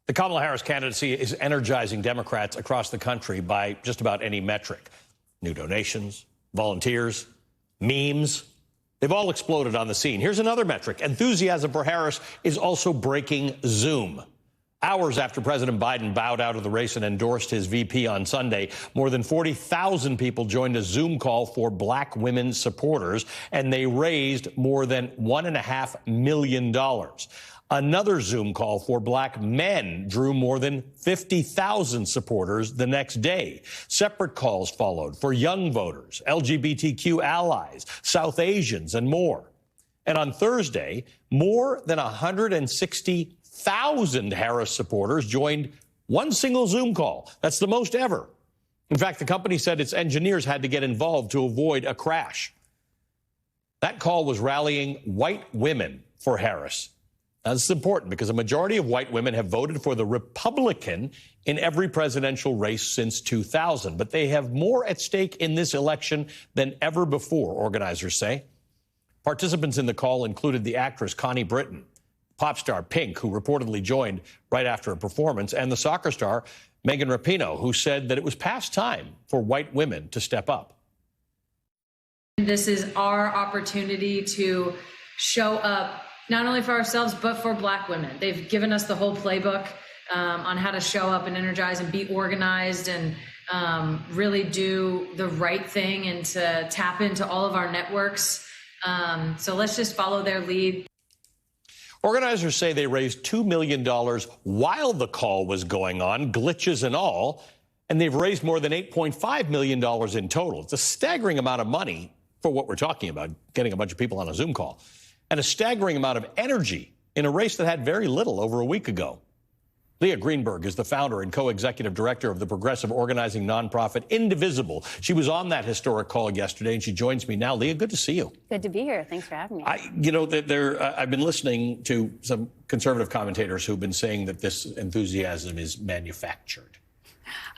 The Kamala Harris candidacy is energizing Democrats across the country by just about any metric. New donations, volunteers, memes. They've all exploded on the scene. Here's another metric. Enthusiasm for Harris is also breaking Zoom. Hours after President Biden bowed out of the race and endorsed his VP on Sunday, more than 40,000 people joined a Zoom call for black women supporters, and they raised more than $1.5 million. Another Zoom call for black men drew more than 50,000 supporters the next day. Separate calls followed for young voters, LGBTQ allies, South Asians, and more. And on Thursday, more than 160,000 Harris supporters joined one single Zoom call. That's the most ever. In fact, the company said its engineers had to get involved to avoid a crash. That call was rallying white women for Harris. Now, this is important because a majority of white women have voted for the Republican in every presidential race since 2000. But they have more at stake in this election than ever before, organizers say. Participants in the call included the actress Connie Britton, pop star Pink, who reportedly joined right after a performance, and the soccer star Megan Rapinoe, who said that it was past time for white women to step up. This is our opportunity to show up not only for ourselves, but for black women. They've given us the whole playbook on how to show up and energize and be organized and really do the right thing and to tap into all of our networks. So let's just follow their lead. Organizers say they raised $2 million while the call was going on, glitches and all, and they've raised more than $8.5 million in total. It's a staggering amount of money for what we're talking about, getting a bunch of people on a Zoom call, and a staggering amount of energy in a race that had very little over a week ago. Leah Greenberg is the founder and co-executive director of the progressive organizing nonprofit Indivisible. She was on that historic call yesterday, and she joins me now. Leah, good to see you. Good to be here. Thanks for having me. I've been listening to some conservative commentators who've been saying that this enthusiasm is manufactured.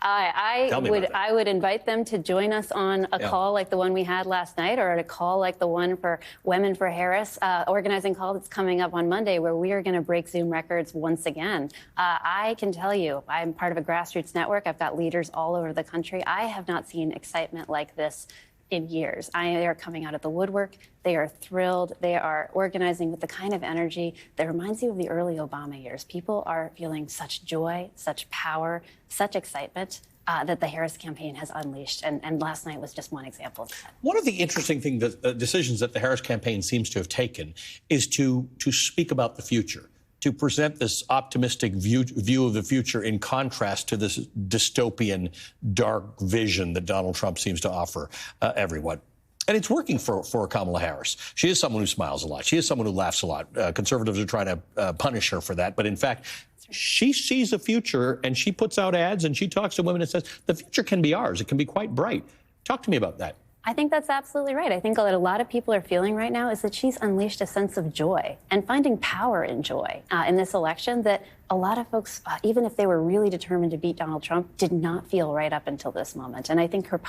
I would invite them to join us on a call like the one we had last night, or at a call like the one for Women for Harris organizing call that's coming up on Monday, where we are going to break Zoom records once again. I can tell you, I'm part of a grassroots network. I've got leaders all over the country. I have not seen excitement like this in years. They are coming out of the woodwork. They are thrilled. They are organizing with the kind of energy that reminds you of the early Obama years. People are feeling such joy, such power, such excitement that the Harris campaign has unleashed. And last night was just one example of that. One of the interesting things, decisions that the Harris campaign seems to have taken is to speak about the future, to present this optimistic view of the future in contrast to this dystopian, dark vision that Donald Trump seems to offer everyone. And it's working for Kamala Harris. She is someone who smiles a lot. She is someone who laughs a lot. Conservatives are trying to punish her for that. But in fact, she sees a future, and she puts out ads, and she talks to women and says, the future can be ours. It can be quite bright. Talk to me about that. I think that's absolutely right. I think what a lot of people are feeling right now is that she's unleashed a sense of joy and finding power in joy in this election that a lot of folks, even if they were really determined to beat Donald Trump, did not feel right up until this moment. And I think her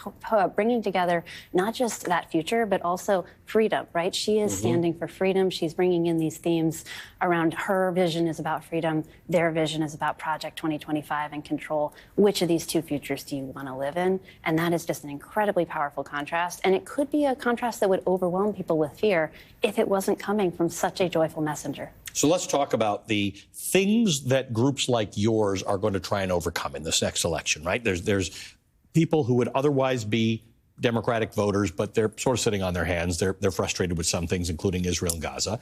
bringing together not just that future, but also freedom, right? She is standing for freedom. She's bringing in these themes around her vision is about freedom. Their vision is about Project 2025 and control. Which of these two futures do you want to live in? And that is just an incredibly powerful contrast. And it could be a contrast that would overwhelm people with fear if it wasn't coming from such a joyful messenger. So let's talk about the things that groups like yours are going to try and overcome in this next election, right? There's people who would otherwise be Democratic voters, but they're sort of sitting on their hands. They're frustrated with some things, including Israel and Gaza.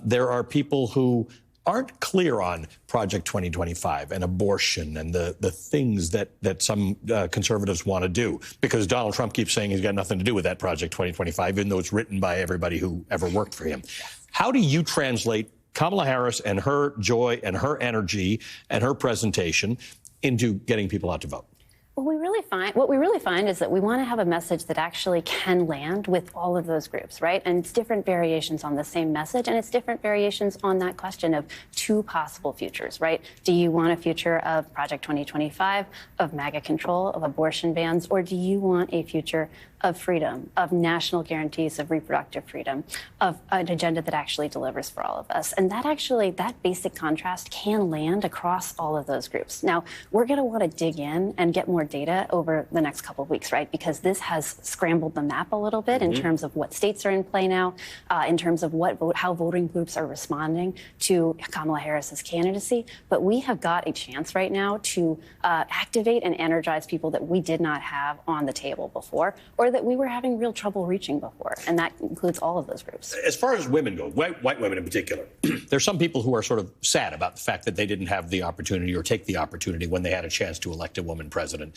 There are people who aren't clear on Project 2025 and abortion and the things that some conservatives want to do, because Donald Trump keeps saying he's got nothing to do with that Project 2025, even though it's written by everybody who ever worked for him. How do you translate Kamala Harris and her joy and her energy and her presentation into getting people out to vote? What we really find is that we want to have a message that actually can land with all of those groups, right? And it's different variations on the same message, and it's different variations on that question of two possible futures, right? Do you want a future of Project 2025, of MAGA control, of abortion bans, or do you want a future of freedom, of national guarantees of reproductive freedom, of an agenda that actually delivers for all of us. And that basic contrast can land across all of those groups. Now, we're going to want to dig in and get more data over the next couple of weeks, right? Because this has scrambled the map a little bit in terms of what states are in play now, in terms of how voting groups are responding to Kamala Harris's candidacy. But we have got a chance right now to activate and energize people that we did not have on the table before, or that we were having real trouble reaching before. And that includes all of those groups. As far as women go, white women in particular, there's some people who are sort of sad about the fact that they didn't have the opportunity or take the opportunity when they had a chance to elect a woman president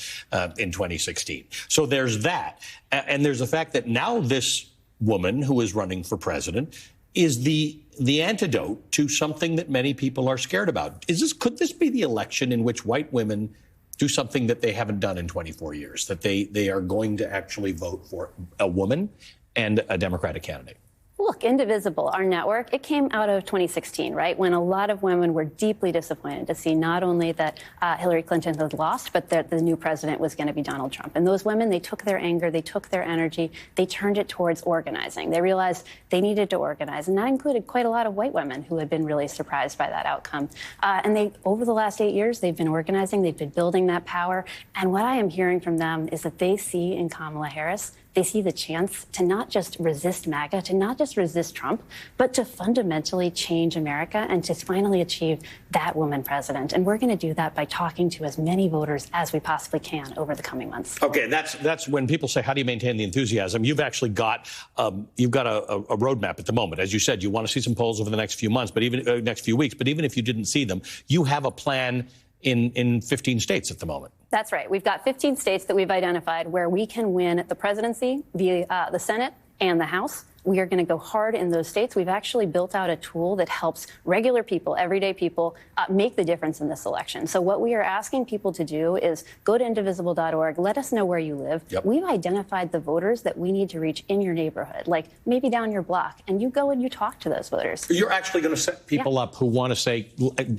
in 2016. So there's that. And there's the fact that now this woman who is running for president is the antidote to something that many people are scared about. Could this be the election in which white women do something that they haven't done in 24 years, that they are going to actually vote for a woman and a Democratic candidate? Look, Indivisible, our network, it came out of 2016, right, when a lot of women were deeply disappointed to see not only that Hillary Clinton had lost, but that the new president was going to be Donald Trump. And those women, they took their anger, they took their energy, they turned it towards organizing. They realized they needed to organize. And that included quite a lot of white women who had been really surprised by that outcome. And over the last 8 years, they've been organizing, they've been building that power. And what I am hearing from them is that they see in Kamala Harris, they see the chance to not just resist MAGA, to not just resist Trump, but to fundamentally change America and to finally achieve that woman president. And we're going to do that by talking to as many voters as we possibly can over the coming months. Okay, that's when people say, how do you maintain the enthusiasm? You've actually got a roadmap at the moment. As you said, you want to see some polls over the next few months, but even next few weeks. But even if you didn't see them, you have a plan in 15 states at the moment. That's right. We've got 15 states that we've identified where we can win the presidency, the Senate, and the House. We are going to go hard in those states. We've actually built out a tool that helps regular people, everyday people, make the difference in this election. So what we are asking people to do is go to indivisible.org. Let us know where you live. Yep. We've identified the voters that we need to reach in your neighborhood, like maybe down your block, and you go and you talk to those voters. You're actually going to set people up who want to say,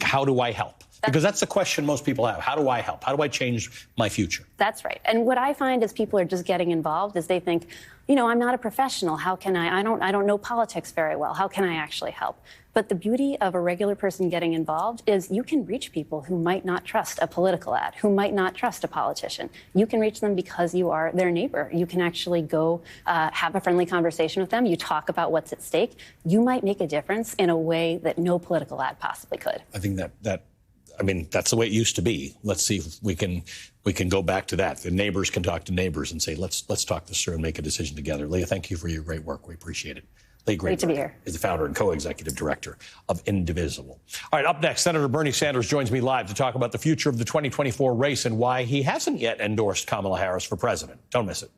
how do I help? Because that's the question most people have. How do I help? How do I change my future? That's right. And what I find is people are just getting involved is they think, I'm not a professional. How can I don't know politics very well. How can I actually help? But the beauty of a regular person getting involved is you can reach people who might not trust a political ad, who might not trust a politician. You can reach them because you are their neighbor. You can actually go have a friendly conversation with them. You talk about what's at stake. You might make a difference in a way that no political ad possibly could. I think that's the way it used to be. Let's see if we can go back to that. The neighbors can talk to neighbors and say, let's talk this through and make a decision together. Leah, thank you for your great work. We appreciate it. Leah Greenberg Great to be here. Is the founder and co-executive director of Indivisible. All right, up next, Senator Bernie Sanders joins me live to talk about the future of the 2024 race and why he hasn't yet endorsed Kamala Harris for president. Don't miss it.